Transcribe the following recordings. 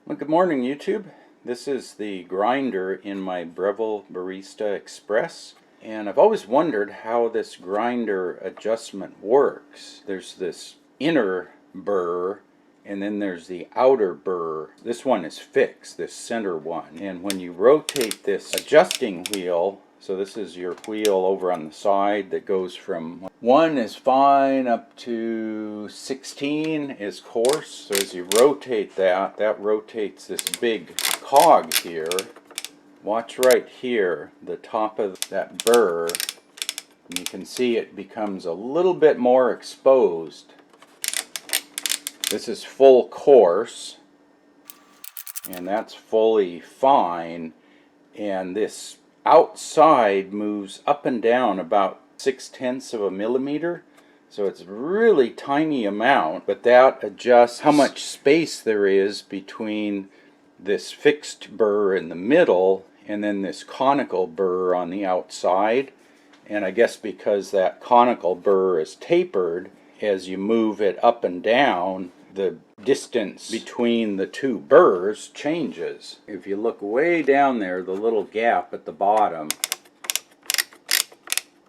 Well, good morning, YouTube. This is the grinder in my Breville Barista Express, and I've always wondered how this grinder adjustment works. There's this inner burr, and then there's the outer burr. This one is fixed, this center one, and when you rotate this adjusting wheel, so this is your wheel over on the side that goes from 1 is fine up to 16 is coarse. So as you rotate that, that rotates this big cog here. Watch right here, the top of that burr, and you can see it becomes a little bit more exposed. This is full coarse, and that's fully fine, and this outside moves up and down about 0.6 of a millimeter, so it's a really tiny amount, but that adjusts how much space there is between this fixed burr in the middle and then this conical burr on the outside. And I guess because that conical burr is tapered, as you move it up and down, the distance between the two burrs changes. If you look way down there, the little gap at the bottom,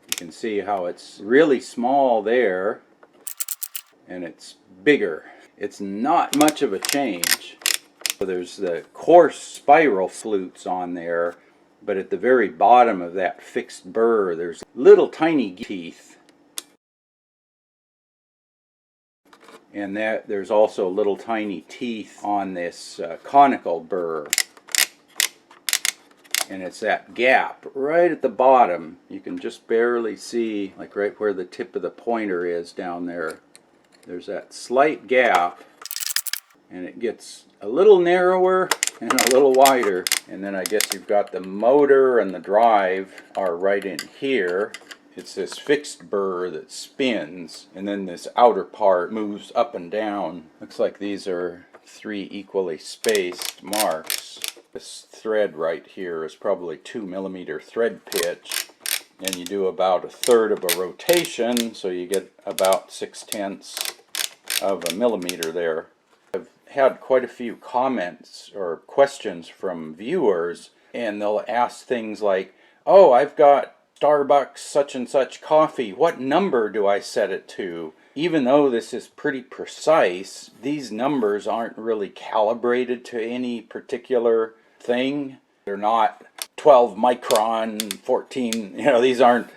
you can see how it's really small there and it's bigger. It's not much of a change. So there's the coarse spiral flutes on there, but at the very bottom of that fixed burr there's little tiny teeth. And there's also little tiny teeth on this conical burr. And it's that gap right at the bottom. You can just barely see, like right where the tip of the pointer is down there. There's that slight gap, and it gets a little narrower and a little wider. And then I guess you've got the motor and the drive are right in here. It's this fixed burr that spins, and then this outer part moves up and down. Looks like these are 3 equally spaced marks. This thread right here is probably 2 millimeter thread pitch, and you do about 1/3 of a rotation, so you get about 0.6 of a millimeter there. I've had quite a few comments or questions from viewers, and they'll ask things like, oh, I've got Starbucks such and such coffee, what number do I set it to? Even though this is pretty precise, these numbers aren't really calibrated to any particular thing. They're not 12 micron, 14, these aren't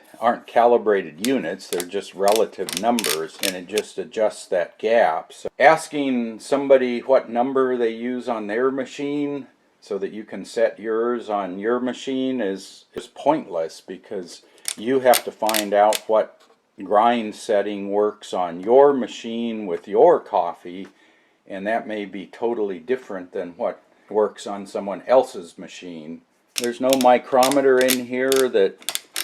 calibrated units, they're just relative numbers, and it just adjusts that gap. So asking somebody what number they use on their machine so that you can set yours on your machine is pointless, because you have to find out what grind setting works on your machine with your coffee, and that may be totally different than what works on someone else's machine. There's no micrometer in here that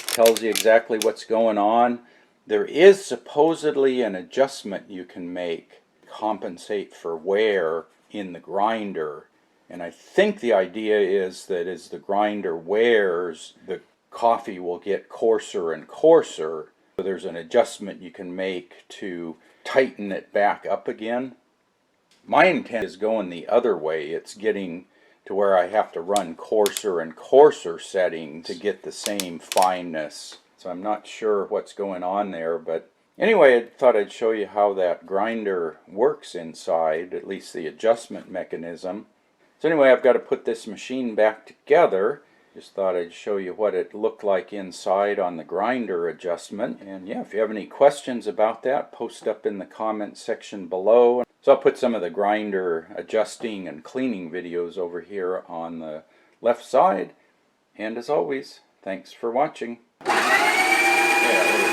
tells you exactly what's going on. There is supposedly an adjustment you can make to compensate for wear in the grinder. And I think the idea is that as the grinder wears, the coffee will get coarser and coarser. So there's an adjustment you can make to tighten it back up again. My intent is going the other way. It's getting to where I have to run coarser and coarser settings to get the same fineness. So I'm not sure what's going on there, but anyway, I thought I'd show you how that grinder works inside, at least the adjustment mechanism. So anyway, I've got to put this machine back together. Just thought I'd show you what it looked like inside on the grinder adjustment. And yeah, if you have any questions about that, post up in the comments section below. So I'll put some of the grinder adjusting and cleaning videos over here on the left side. And as always, thanks for watching. Yeah,